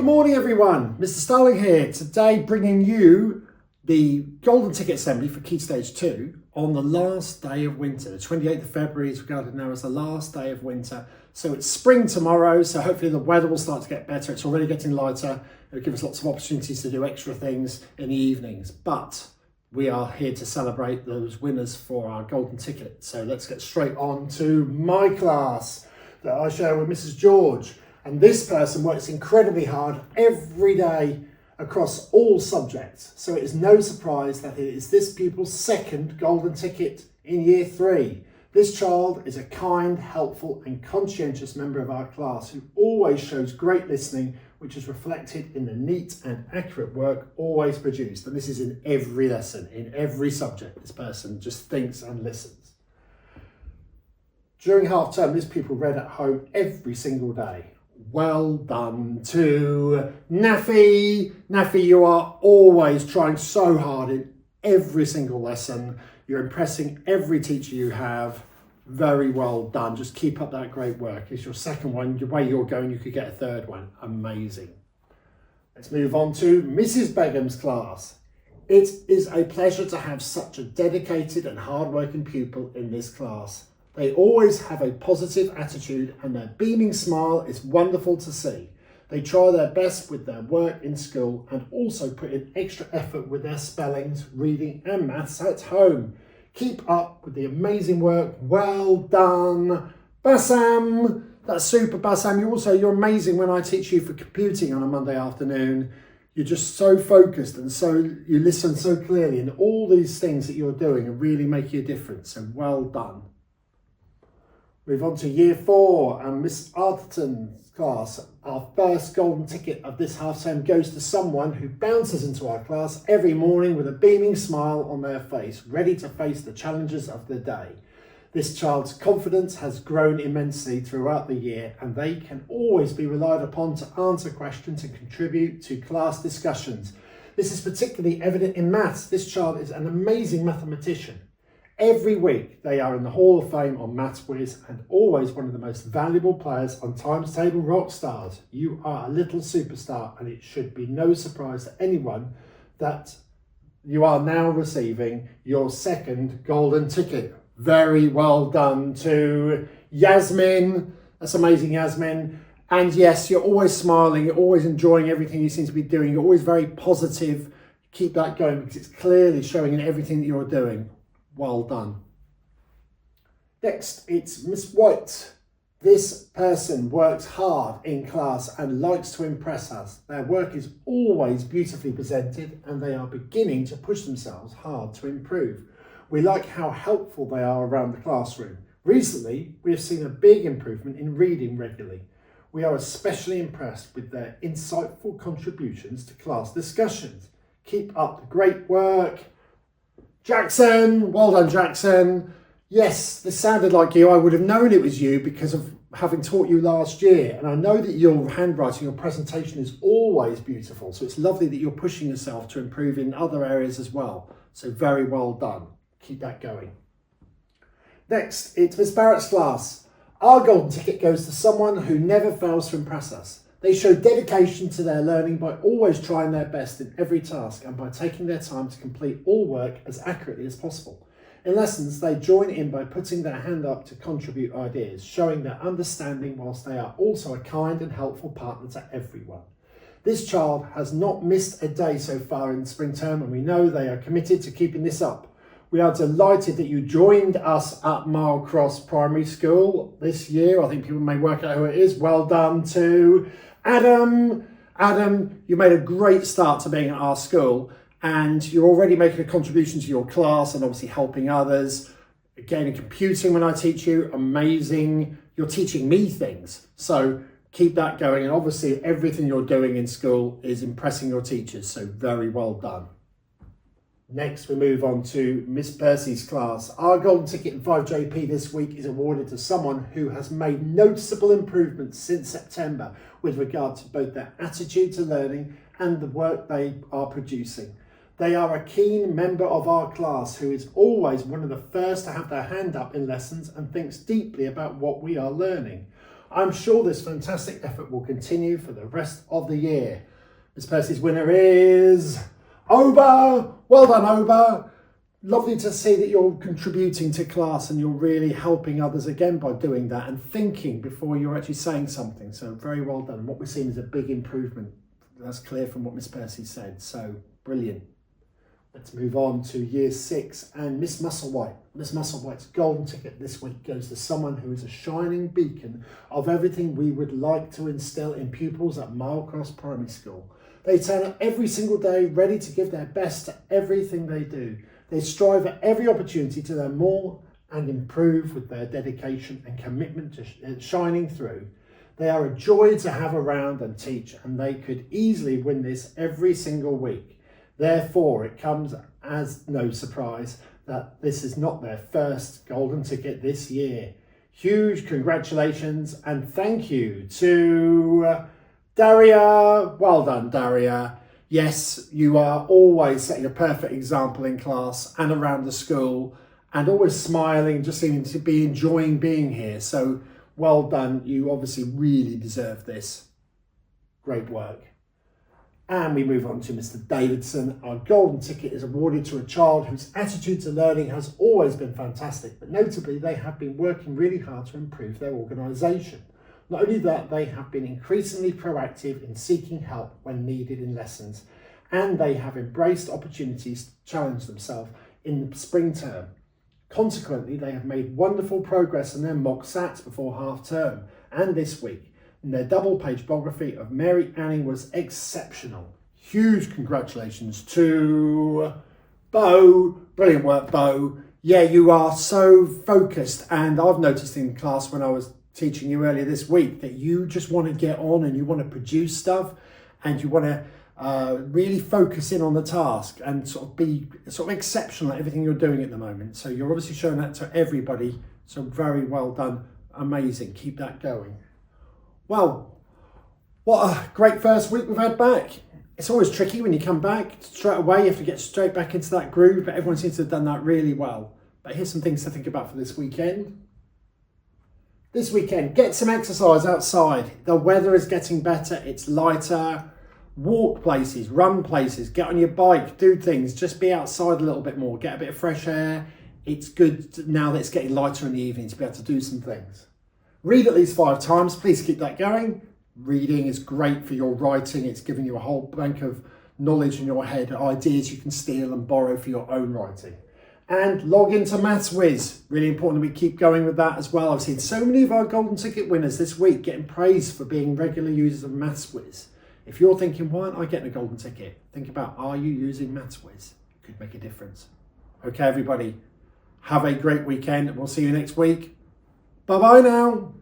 morning everyone, Mr. Starling here, today bringing you the Golden Ticket Assembly for Key Stage 2 on the last day of winter. The 28th of February is regarded now as the last day of winter. So it's spring tomorrow, so hopefully the weather will start to get better. It's already getting lighter. It'll give us lots of opportunities to do extra things in the evenings. But we are here to celebrate those winners for our Golden Ticket. So let's get straight on to my class that I share with Mrs. George. And this person works incredibly hard every day across all subjects. So it is no surprise that it is this pupil's second Golden Ticket in Year 3. This child is a kind, helpful and conscientious member of our class who always shows great listening, which is reflected in the neat and accurate work always produced. And this is in every lesson, in every subject. This person just thinks and listens. During half term, this pupil read at home every single day. Well done to Nafi. Nafi, you are always trying so hard in every single lesson. You're impressing every teacher you have. Very well done. Just keep up that great work. It's your second one. The way you're going, you could get a third one. Amazing. Let's move on to Mrs. Begum's class. It is a pleasure to have such a dedicated and hard-working pupil in this class. They always have a positive attitude and their beaming smile is wonderful to see. They try their best with their work in school and also put in extra effort with their spellings, reading and maths at home. Keep up with the amazing work. Well done. Bassam, that's super Bassam. You're amazing when I teach you for computing on a Monday afternoon. You're just so focused and you listen so clearly, and all these things that you're doing are really making a difference. So well done. Move on to Year 4 and Miss Arterton's class. Our first Golden Ticket of this half term goes to someone who bounces into our class every morning with a beaming smile on their face, ready to face the challenges of the day. This child's confidence has grown immensely throughout the year and they can always be relied upon to answer questions and contribute to class discussions. This is particularly evident in maths. This child is an amazing mathematician. Every week they are in the Hall of Fame on Maths Quiz and always one of the most valuable players on Times Table Rockstars. You are a little superstar and it should be no surprise to anyone that you are now receiving your second Golden Ticket. Very well done to Yasmin. That's amazing, Yasmin. And yes, you're always smiling, you're always enjoying everything you seem to be doing. You're always very positive. Keep that going because it's clearly showing in everything that you're doing. Well done. Next, it's Miss White. This person works hard in class and likes to impress us. Their work is always beautifully presented and they are beginning to push themselves hard to improve. We like how helpful they are around the classroom. Recently, we have seen a big improvement in reading regularly. We are especially impressed with their insightful contributions to class discussions. Keep up the great work. Jackson, well done Jackson. Yes, this sounded like you. I would have known it was you because of having taught you last year. And I know that your handwriting, your presentation is always beautiful. So it's lovely that you're pushing yourself to improve in other areas as well. So very well done. Keep that going. Next, it's Miss Barrett's class. Our Golden Ticket goes to someone who never fails to impress us. They show dedication to their learning by always trying their best in every task and by taking their time to complete all work as accurately as possible. In lessons, they join in by putting their hand up to contribute ideas, showing their understanding whilst they are also a kind and helpful partner to everyone. This child has not missed a day so far in the spring term and we know they are committed to keeping this up. We are delighted that you joined us at Mile Cross Primary School this year. I think people may work out who it is. Well done to Adam. Adam, you made a great start to being at our school and you're already making a contribution to your class and obviously helping others. Again, in computing when I teach you, amazing. You're teaching me things. So keep that going. And obviously everything you're doing in school is impressing your teachers. So very well done. Next, we move on to Miss Percy's class. Our Golden Ticket in 5JP this week is awarded to someone who has made noticeable improvements since September with regard to both their attitude to learning and the work they are producing. They are a keen member of our class who is always one of the first to have their hand up in lessons and thinks deeply about what we are learning. I'm sure this fantastic effort will continue for the rest of the year. Miss Percy's winner is Oba. Well done, Oba. Lovely to see that you're contributing to class and you're really helping others again by doing that and thinking before you're actually saying something. So very well done. And what we're seeing is a big improvement. That's clear from what Miss Percy said. So brilliant. Let's move on to year 6 and Miss Musselwhite. Miss Musselwhite's golden ticket this week goes to someone who is a shining beacon of everything we would like to instill in pupils at Milecross Primary School. They turn up every single day ready to give their best to everything they do. They strive at every opportunity to learn more and improve with their dedication and commitment to shining through. They are a joy to have around and teach, and they could easily win this every single week. Therefore, it comes as no surprise that this is not their first golden ticket this year. Huge congratulations and thank you to Daria. Well done, Daria. Yes, you are always setting a perfect example in class and around the school and always smiling, just seeming to be enjoying being here. So well done. You obviously really deserve this. Great work. And we move on to Mr. Davidson. Our golden ticket is awarded to a child whose attitude to learning has always been fantastic, but notably they have been working really hard to improve their organisation. Not only that, they have been increasingly proactive in seeking help when needed in lessons, and they have embraced opportunities to challenge themselves in the spring term. Consequently, they have made wonderful progress in their mock SATs before half term and this week. And their double-page biography of Mary Anning was exceptional. Huge congratulations to Bo. Brilliant work, Bo. Yeah, you are so focused, and I've noticed in class when I was teaching you earlier this week that you just want to get on and you want to produce stuff and you want to really focus in on the task and sort of be sort of exceptional at everything you're doing at the moment. So you're obviously showing that to everybody. So very well done. Amazing. Keep that going. Well, what a great first week we've had back. It's always tricky when you come back straight away. You have to get straight back into that groove, but everyone seems to have done that really well. But here's some things to think about for this weekend. This weekend, get some exercise outside. The weather is getting better. It's lighter. Walk places, run places, get on your bike, do things. Just be outside a little bit more. Get a bit of fresh air. It's good now that it's getting lighter in the evening to be able to do some things. Read at least 5 times. Please keep that going. Reading is great for your writing. It's giving you a whole bank of knowledge in your head, ideas you can steal and borrow for your own writing. And log into MathsWhiz. Really important that we keep going with that as well. I've seen so many of our golden ticket winners this week getting praised for being regular users of MathsWhiz. If you're thinking, why aren't I getting a golden ticket? Think about, are you using MathsWhiz? Could make a difference. Okay, everybody, have a great weekend and we'll see you next week. Bye-bye now.